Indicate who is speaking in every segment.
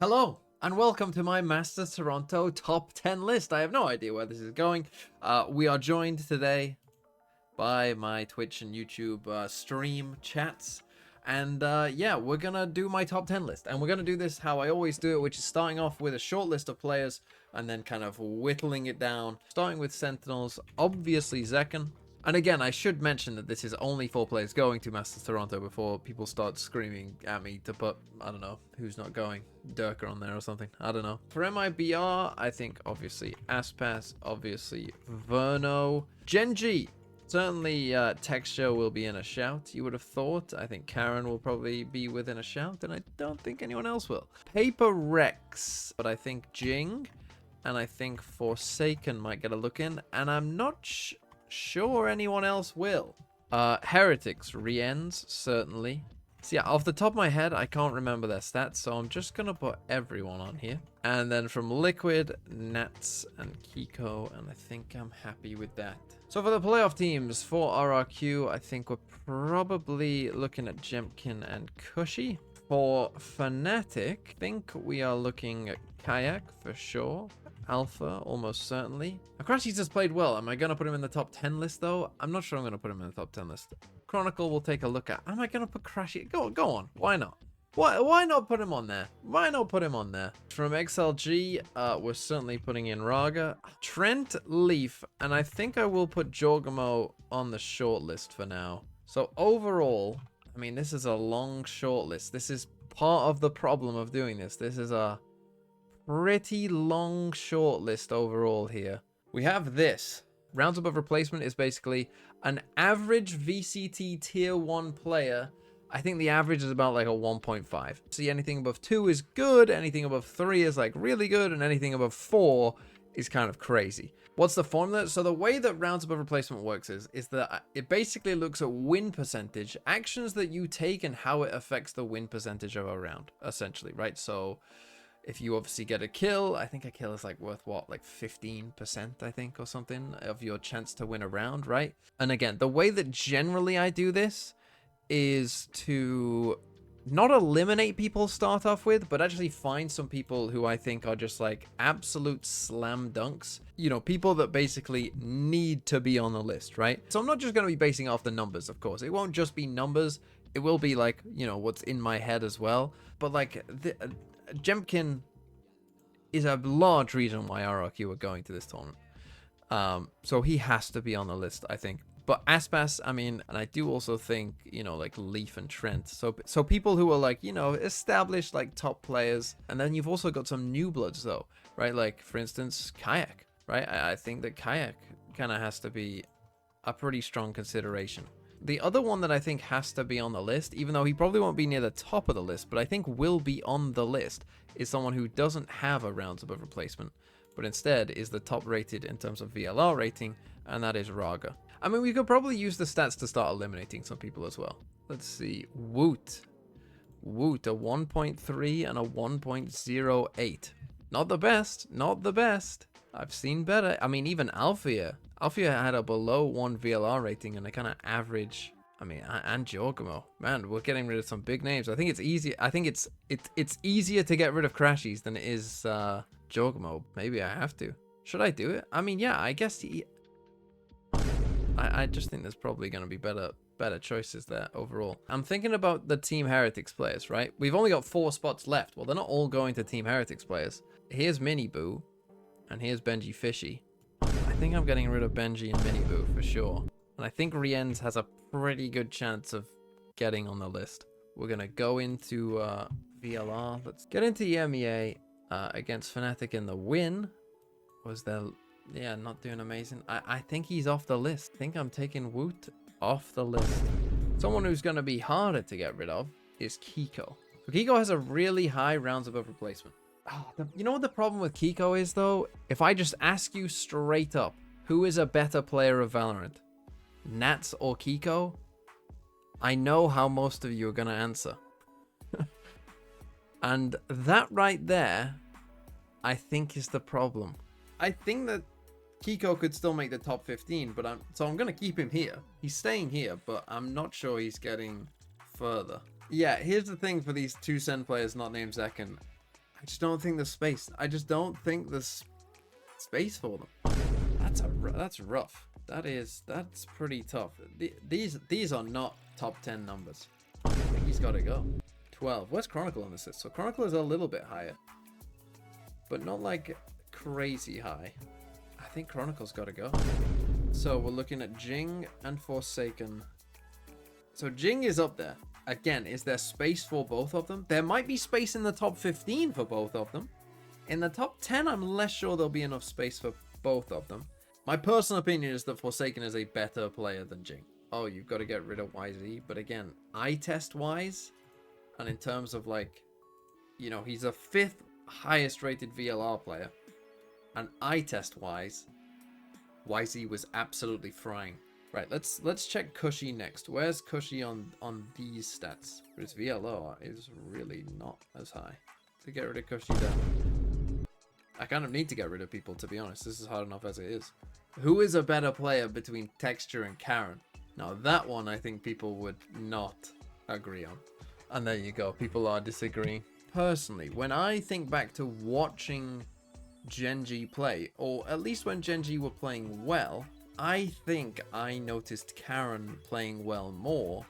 Speaker 1: Hello, and welcome to my Masters Toronto top 10 list. I have no idea where this is going. We are joined today by my Twitch and YouTube stream chats. And yeah, we're going to do my top 10 list. And we're going to do this how I always do it, which is starting off with a short list of players and then kind of whittling it down. Starting with Sentinels, obviously Zekken. And again, I should mention that this is only 4 players going to Masters Toronto before people start screaming at me to put, I don't know, who's not going, Durka on there or something. I don't know. For MIBR, I think obviously Aspas, obviously Verno. Genji, certainly Texture will be in a shout, you would have thought. I think Karen will probably be within a shout, and I don't think anyone else will. Paper Rex, but I think Jing, and I think Forsaken might get a look in, and I'm not sure anyone else will. Heretics, Riens, certainly. So yeah, off the top of my head, I can't remember their stats, so I'm just gonna put everyone on here. And then from Liquid, Nats, and Kiko, and I think I'm happy with that. So for the playoff teams, for RRQ, I think we're probably looking at Jemkin and Cushy. For Fnatic, I think we are looking at Kayak for sure. Alpha, almost certainly. Akrashi's just played well. Am I going to put him in the top 10 list, though? I'm not sure I'm going to put him in the top 10 list. Chronicle we'll take a look at. Am I going to put Crashy? Go on. Why not? Why not put him on there? Why not put him on there? From XLG, we're certainly putting in Raga. Trent, Leaf, and I think I will put Jorgamo on the short list for now. So overall, I mean, this is a long short list. This is part of the problem of doing this. This is a pretty long short list overall here. We have this. Rounds above replacement is basically an average VCT tier 1 player. I think the average is about like a 1.5. See, anything above 2 is good, anything above 3 is like really good, and anything above 4 is kind of crazy. What's the formula? So the way that rounds above replacement works is that it basically looks at win percentage, actions that you take and how it affects the win percentage of a round, essentially, right? So if you obviously get a kill, I think a kill is like worth what, like 15%, I think, or something of your chance to win a round, right? And again, the way that generally I do this is to not eliminate people to start off with, but actually find some people who I think are just like absolute slam dunks. You know, people that basically need to be on the list, right? So I'm not just going to be basing off the numbers, of course. It won't just be numbers. It will be like, you know, what's in my head as well. But like Jemkin is a large reason why RRQ are going to this tournament. So he has to be on the list, I think. But Aspas, I mean, and I do also think, you know, like Leaf and Trent. So people who are like, you know, established like top players. And then you've also got some new bloods though, right? Like, for instance, Kayak, right? I think that Kayak kind of has to be a pretty strong consideration. The other one that I think has to be on the list, even though he probably won't be near the top of the list, but I think will be on the list, is someone who doesn't have a rounds above replacement, but instead is the top rated in terms of VLR rating, and that is Raga. I mean, we could probably use the stats to start eliminating some people as well. Let's see. Woot, a 1.3 and a 1.08. Not the best, not the best. I've seen better. I mean, even Althea had a below 1 VLR rating and a kind of average. I mean, and Jorgamo. Man, we're getting rid of some big names. I think it's easy. I think it's easier to get rid of Crashies than it is Jorgamo. Maybe I have to. Should I do it? I mean, yeah, I guess I just think there's probably going to be better choices there overall. I'm thinking about the Team Heretics players, right? We've only got 4 spots left. Well, they're not all going to Team Heretics players. Here's Miniboo, and here's Benji Fishy. I think I'm getting rid of Benji and Miniboo for sure. And I think Riens has a pretty good chance of getting on the list. We're going to go into VLR. Let's get into EMEA against Fnatic in the win. Was there... Yeah, not doing amazing. I think he's off the list. I think I'm taking Woot off the list. Someone who's going to be harder to get rid of is Kiko. So Kiko has a really high rounds above replacement. Oh, you know what the problem with Kiko is, though? If I just ask you straight up, who is a better player of Valorant? Nats or Kiko? I know how most of you are going to answer. And that right there, I think is the problem. I think that Kiko could still make the top 15, but I'm going to keep him here. He's staying here, but I'm not sure he's getting further. Yeah, here's the thing for these 2 Sen players not named Zekken. I just don't think there's space. I just don't think there's space for them. That's rough. That's pretty tough. These are not top 10 numbers. I think he's got to go. 12. Where's Chronicle on this list? So Chronicle is a little bit higher, but not like crazy high. I think Chronicle's got to go. So we're looking at Jing and Forsaken. So Jing is up there. Again, is there space for both of them? There might be space in the top 15 for both of them. In the top 10, I'm less sure there'll be enough space for both of them. My personal opinion is that Forsaken is a better player than Jing. Oh, you've got to get rid of YZ. But again, eye test wise, and in terms of like, you know, he's a 5th highest rated VLR player. And eye test wise, YZ was absolutely frying. Right, let's check Cushy next. Where's Cushy on these stats? But his VLR is really not as high. To get rid of Cushy then. I kind of need to get rid of people, to be honest. This is hard enough as it is. Who is a better player between Texture and Karen? Now that one I think people would not agree on. And there you go, people are disagreeing. Personally, when I think back to watching Gen.G play, or at least when Gen.G were playing well, I think I noticed Karen playing well more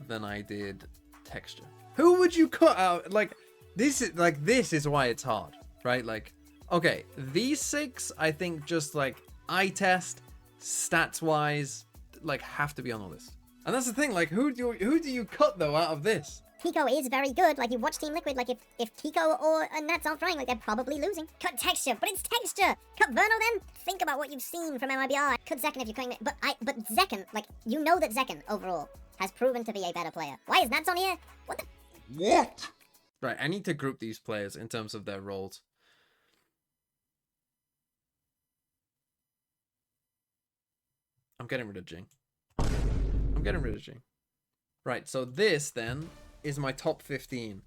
Speaker 1: than I did Texture. Who would you cut out? Like, this is why it's hard, right? Like, okay, these 6, I think just like eye test, stats wise, like have to be on the list. And that's the thing, like who do you cut though out of this?
Speaker 2: Kiko is very good. Like, you watch Team Liquid, like, if Kiko or Nats aren't trying, like, they're probably losing. Cut Texture, but it's Texture! Cut Verno then? Think about what you've seen from MIBR. Cut Zekken if you're cutting it. But Zekken, like, you know that Zekken, overall, has proven to be a better player. Why is Nats on here? What?
Speaker 1: Right, I need to group these players in terms of their roles. I'm getting rid of Jing. Right, so this, then, is my top 15.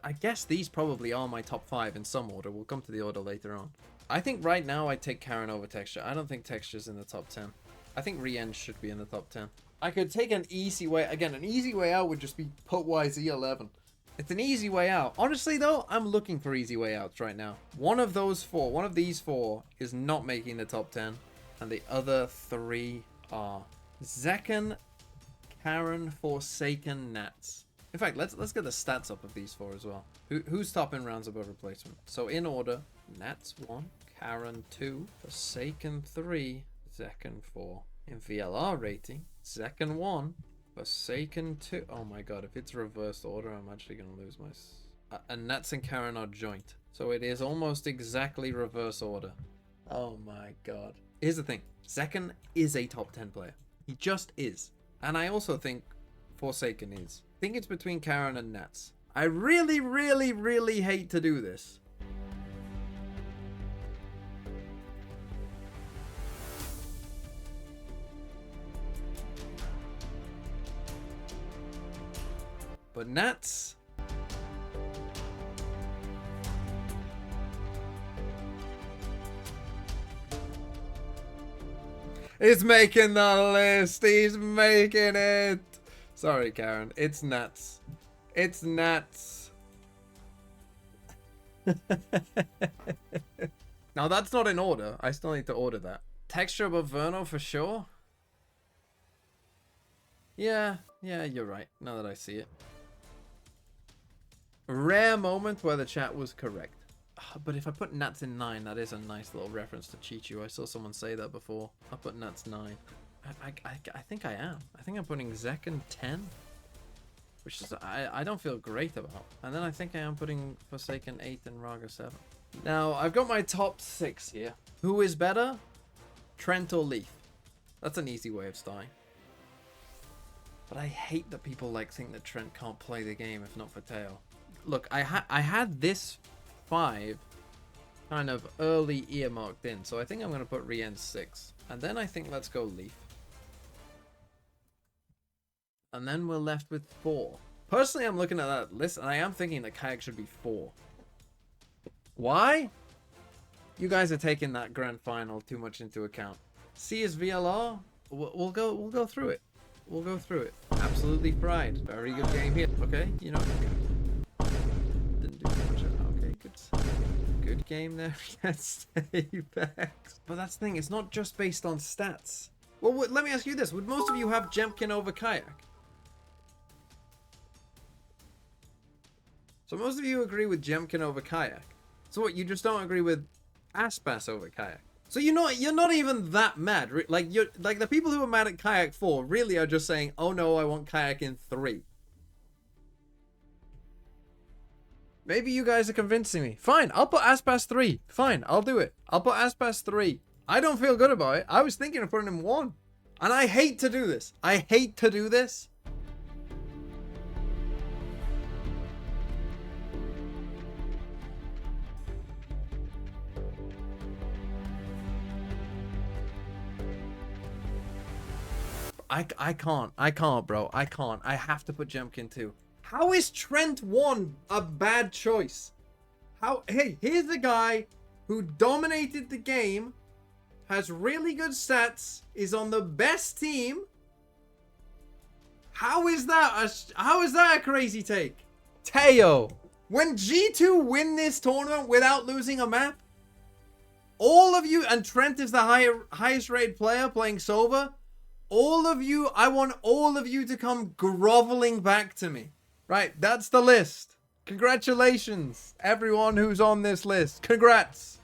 Speaker 1: I guess these probably are my top 5 in some order. We'll come to the order later on. I think right now I'd take Karen over Texture. I don't think Texture's in the top 10. I think Rien should be in the top 10. I could take an easy way. Again, an easy way out would just be put YZ 11. It's an easy way out. Honestly, though, I'm looking for easy way outs right now. One of these 4 is not making the top 10. And the other 3 are Zekken, Karen, Forsaken, Nats. In fact, let's get the stats up of these 4 as well. Who's top in rounds above replacement? So in order, Nats 1, Karen 2, Forsaken 3, Zekken 4. In VLR rating, Zekken 1, Forsaken 2. Oh my god, if it's reversed order, I'm actually going to lose my... and Nats and Karen are joint. So it is almost exactly reverse order. Oh my god. Here's the thing. Zekken is a top 10 player. He just is. And I also think Forsaken is. I think it's between Karen and Nats. I really, really, really hate to do this. But Nats... He's making the list. He's making it. Sorry, Karen. It's Nats. It's Nats. Now, that's not in order. I still need to order that. Texture above Verno for sure. Yeah, you're right. Now that I see it. Rare moment where the chat was correct. But if I put Nats in 9, that is a nice little reference to Chichu. I saw someone say that before. I put Nats 9. I think I am. I think I'm putting Zekken 10. Which is I don't feel great about. And then I think I am putting Forsaken 8 and Raga 7. Now, I've got my top 6 here. Who is better? Trent or Leaf? That's an easy way of starting. But I hate that people like think that Trent can't play the game if not for Tail. Look, I had this 5 kind of early earmarked in, so I think I'm going to put Rien 6. And then I think let's go Leaf. And then we're left with 4. Personally, I'm looking at that list, and I am thinking that Kayak should be 4. Why? You guys are taking that grand final too much into account. C is VLR. We'll go through it. we'll go through it. Absolutely fried. Very good game here. Okay, you know. Didn't do much. Okay, good game there. Yes, stay back. But that's the thing. It's not just based on stats. Well, let me ask you this: would most of you have Jemkin over Kayak? So most of you agree with Jemkin over Kayak. So what? You just don't agree with Aspas over Kayak. So you're not even that mad. Like the people who are mad at Kayak 4 really are just saying, "Oh no, I want Kayak in 3." Maybe you guys are convincing me. Fine, I'll put Aspas 3. Fine, I'll do it. I'll put Aspas 3. I don't feel good about it. I was thinking of putting him 1. And I hate to do this. I hate to do this. I can't, bro. I can't. I have to put Jemkin 2. How is Trent 1 a bad choice? Hey, here's the guy who dominated the game, has really good stats, is on the best team. How is that a crazy take? Teo, when G2 win this tournament without losing a map, all of you, and Trent is the highest rated player playing Sova, all of you, I want all of you to come groveling back to me. Right, that's the list. Congratulations, everyone who's on this list. Congrats.